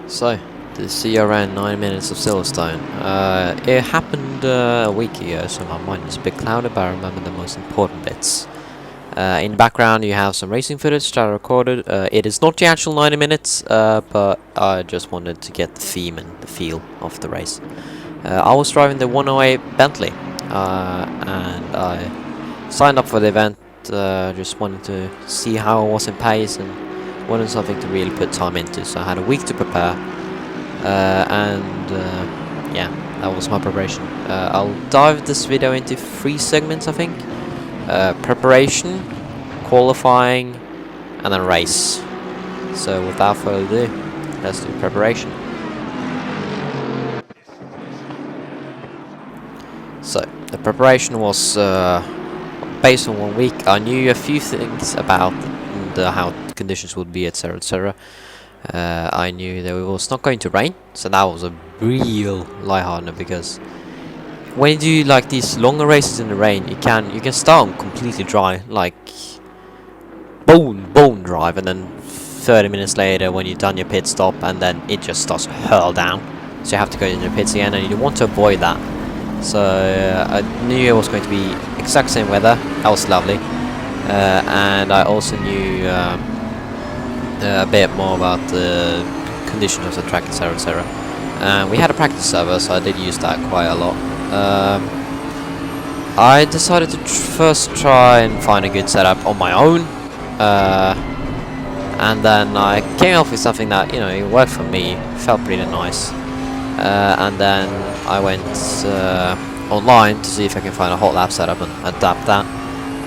So, the CRN 9 minutes of Silverstone. It happened a week ago, so my mind is a bit clouded, but I remember the most important bits. In the background you have some racing footage that I recorded. It is not the actual 90 minutes, but I just wanted to get the theme and the feel of the race. I was driving the 108 Bentley, and I signed up for the event, just wanted to see how I was in pace and wanted something to really put time into, so I had a week to prepare, yeah, that was my preparation. I'll dive this video into 3 segments, I think. Preparation, qualifying, and then race. So without further ado, let's do preparation. So the preparation was based on 1 week. I knew a few things about how the conditions would be, etc, etc. I knew that it was not going to rain, so that was a real lightheartener, because when you do like these longer races in the rain, you can start completely dry, like bone dry, and then 30 minutes later when you've done your pit stop, and then it just starts to hurl down, so you have to go in your pits again, and you want to avoid that. So I knew it was going to be exact same weather. That was lovely. And I also knew a bit more about the conditions of the track, etc, etc. We had a practice server, so I did use that quite a lot. I decided to first try and find a good setup on my own, and then I came up with something that, you know, it worked for me, felt pretty nice. And then I went online to see if I can find a hot lap setup and adapt that.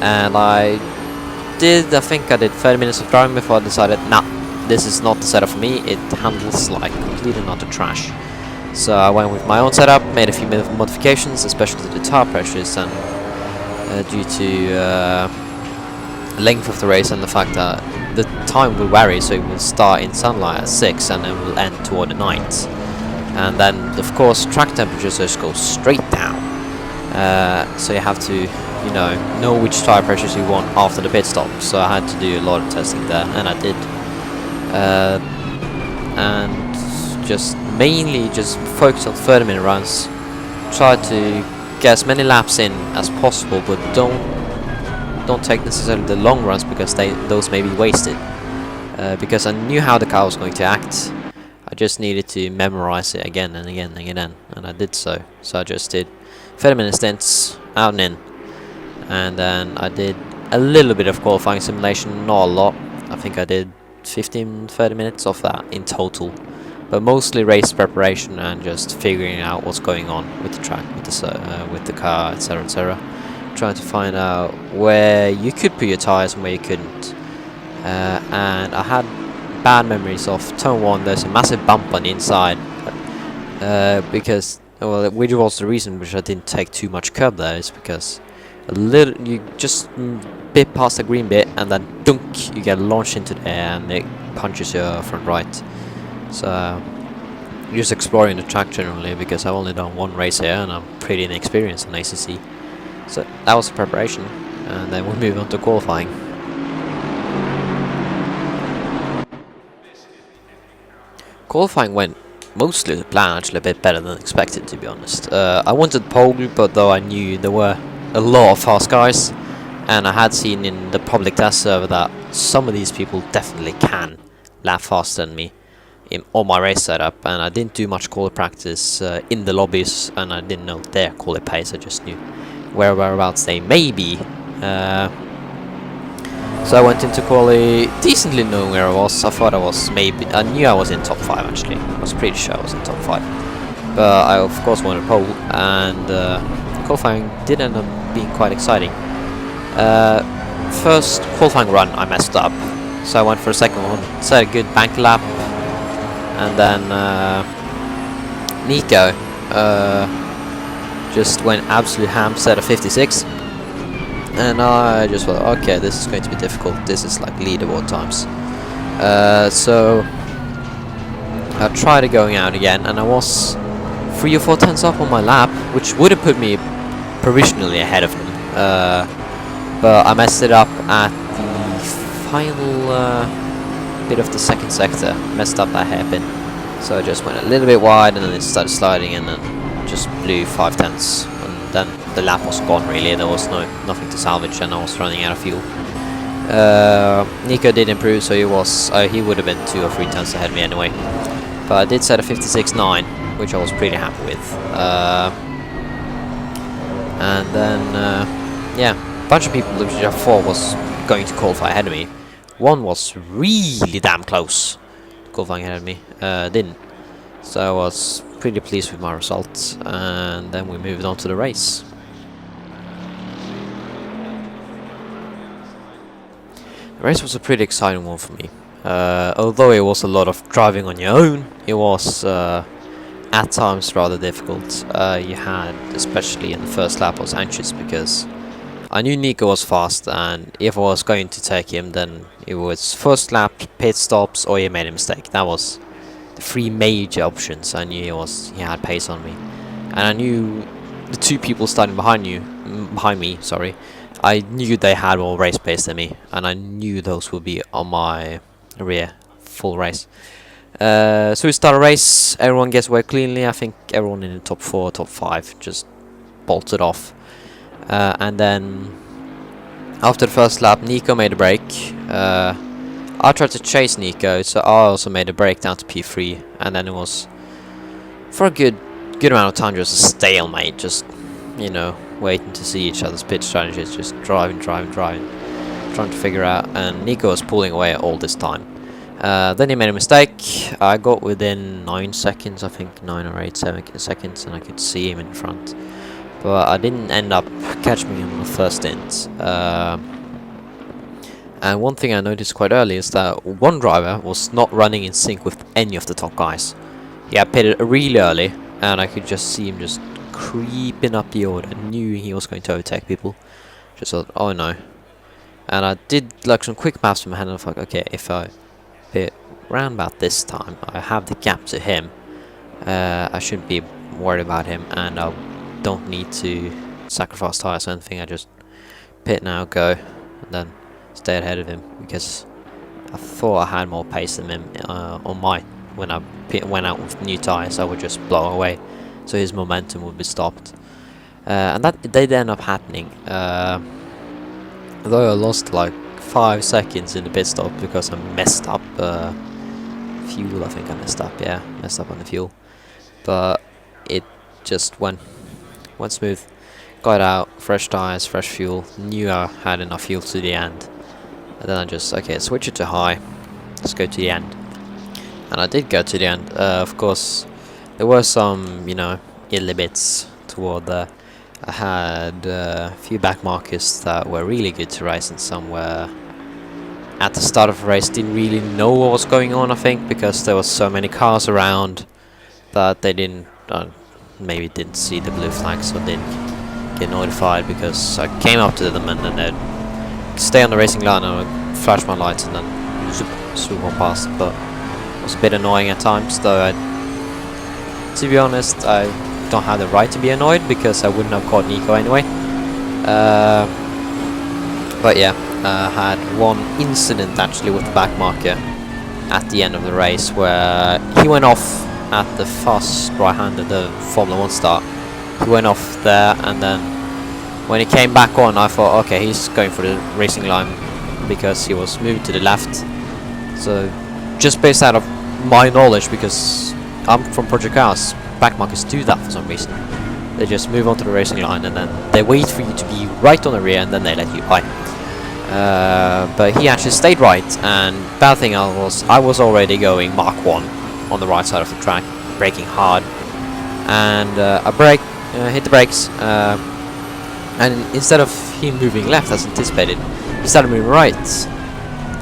And I think I did 30 minutes of driving before I decided, nah, this is not the setup for me. It handles like completely not the trash. So I went with my own setup, made a few modifications, especially to the tire pressures, and due to length of the race and the fact that the time will vary, so it will start in sunlight at 6 and then will end toward the night. And then, of course, track temperatures just go straight down. So you have to, you know which tire pressures you want after the pit stop. So I had to do a lot of testing there, and I did. And just mainly just focus on 30-minute runs. Try to get as many laps in as possible, but don't take necessarily the long runs, because those may be wasted. Because I knew how the car was going to act. I just needed to memorize it again and again and again, and I did so. So I just did 30-minute stints out and in, and then I did a little bit of qualifying simulation, not a lot. I think I did 15-30 minutes of that in total, but mostly race preparation and just figuring out what's going on with the track, with the car, etc, etc. Trying to find out where you could put your tires and where you couldn't. And I had bad memories of turn 1. There's a massive bump on the inside, because, well, which was the reason which I didn't take too much curb there, is because you just bit past the green bit, and then dunk, you get launched into the air and it punches your front right. So just exploring the track generally, because I've only done 1 race here and I'm pretty inexperienced on ACC. So that was the preparation, and then we'll move on to qualifying. Qualifying went mostly to plan, actually a bit better than expected, to be honest. I wanted pole, but though I knew there were a lot of fast guys, and I had seen in the public test server that some of these people definitely can lap faster than me on my race setup, and I didn't do much quali practice in the lobbies, and I didn't know their quali pace. I just knew whereabouts they may be. So I went into quali decently knowing where I was. I thought I knew I was in top 5 actually. I was pretty sure I was in top 5. But I of course wanted pole, and qualifying did end up being quite exciting. First qualifying run I messed up, so I went for a second one, set a good bank lap, and then Nico just went absolute ham, set a 56. And I just thought, okay, this is going to be difficult. This is like leaderboard times. So I tried going out again, and I was 3 or 4 tenths up on my lap, which would have put me provisionally ahead of him. But I messed it up at the final bit of the second sector. Messed up that hairpin. So I just went a little bit wide, and then it started sliding, and then just blew 5/10, and then the lap was gone. Really, there was nothing to salvage, and I was running out of fuel. Nico did improve, so he would have been 2 or 3 tenths ahead of me anyway. But I did set a 56.9, which I was pretty happy with. And then yeah, a bunch of people which I thought was going to qualify ahead of me. One was really damn close to qualifying ahead of me, didn't. So I was pretty pleased with my results, and then we moved on to the race. The race was a pretty exciting one for me. Although it was a lot of driving on your own, it was at times rather difficult. You had, especially in the first lap, I was anxious because I knew Nico was fast, and if I was going to take him, then it was first lap, pit stops, or he made a mistake. That was the 3 major options. I knew he had pace on me, and I knew the 2 people starting behind me. Sorry, I knew they had more race pace than me, and I knew those would be on my rear full race. So we start a race. Everyone gets away cleanly. I think everyone in the top 4, top 5 just bolted off. And then after the first lap, Nico made a break. I tried to chase Nico, so I also made a break down to P3, and then it was for a good amount of time just a stalemate, just, you know, waiting to see each other's pit strategies, just driving, trying to figure out. And Nico was pulling away all this time. Then he made a mistake. I got within 9 seconds, I think 9 or 8 seconds, and I could see him in front. But I didn't end up catching him on the first stint. And one thing I noticed quite early is that one driver was not running in sync with any of the top guys. He had pitted really early, and I could just see him just creeping up the order. I knew he was going to overtake people. Just thought, oh no. And I did like some quick maths in my head, and I thought, okay, if I pit round about this time, I have the gap to him. I shouldn't be worried about him, and I don't need to sacrifice tires or anything. I just pit now, go, and then stay ahead of him, because I thought I had more pace than him when I went out with new tires. I would just blow away, so his momentum would be stopped, and that did end up happening. Though I lost like 5 seconds in the pit stop because I messed up fuel. I think I messed up on the fuel, but it just went smooth. Got out, fresh tires, fresh fuel, knew I had enough fuel to the end, and then I just, okay, switch it to high, let's go to the end. And I did go to the end. Of course, there were some, you know, illy bits toward the. I had a few back markers that were really good to race, and some were at the start of the race didn't really know what was going on, I think, because there was so many cars around that they didn't, maybe didn't see the blue flags or didn't get notified, because I came up to them and then they'd stay on the racing line and I'd flash my lights and then swoop on past. But it was a bit annoying at times, though. To be honest, I don't have the right to be annoyed because I wouldn't have caught Nico anyway. But yeah, I had one incident actually with the back marker at the end of the race where he went off at the fast right-hander, the Formula 1 start. He went off there, and then when he came back on, I thought, okay, he's going for the racing line because he was moved to the left. So just based out of my knowledge, because I'm from Project Cars, back markers do that for some reason. They just move onto the racing line and then they wait for you to be right on the rear and then they let you by. But he actually stayed right, and bad thing I was already going Mach 1 on the right side of the track, braking hard, and I hit the brakes, and instead of him moving left as anticipated, he started moving right.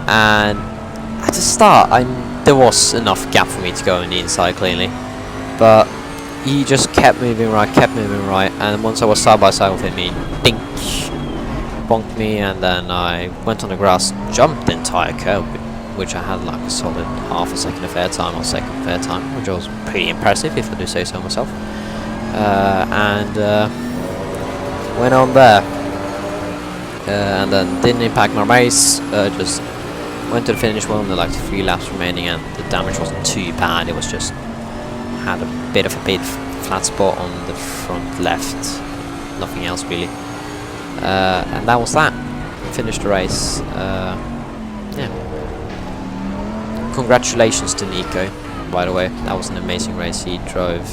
And at the start, there was enough gap for me to go on the inside cleanly, but he just kept moving right, and once I was side by side with him, he bonked me, and then I went on the grass, jumped the entire curb, which I had like a solid half a second of airtime or second of airtime, which was pretty impressive if I do say so myself. And went on there, and then didn't impact my race, just went to the finish well, and there like 3 laps remaining, and the damage wasn't too bad. It was just had a bit of a flat spot on the front left. Nothing else really. And that was that. Finished the race. Yeah. Congratulations to Nico, by the way. That was an amazing race. He drove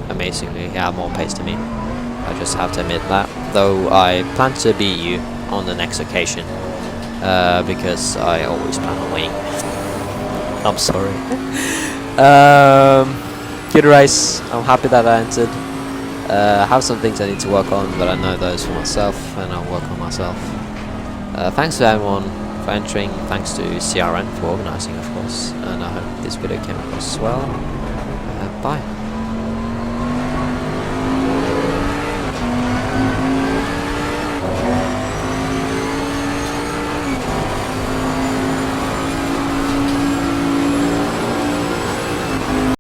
amazingly. He had more pace than me. I just have to admit that. Though I plan to beat you on the next occasion. Because I always plan on winning. I'm sorry. Good race. I'm happy that I entered. I have some things I need to work on, but I know those for myself, and I'll work on myself. Thanks to everyone for entering. Thanks to CRN for organising, of course. And I hope this video came across well. Bye.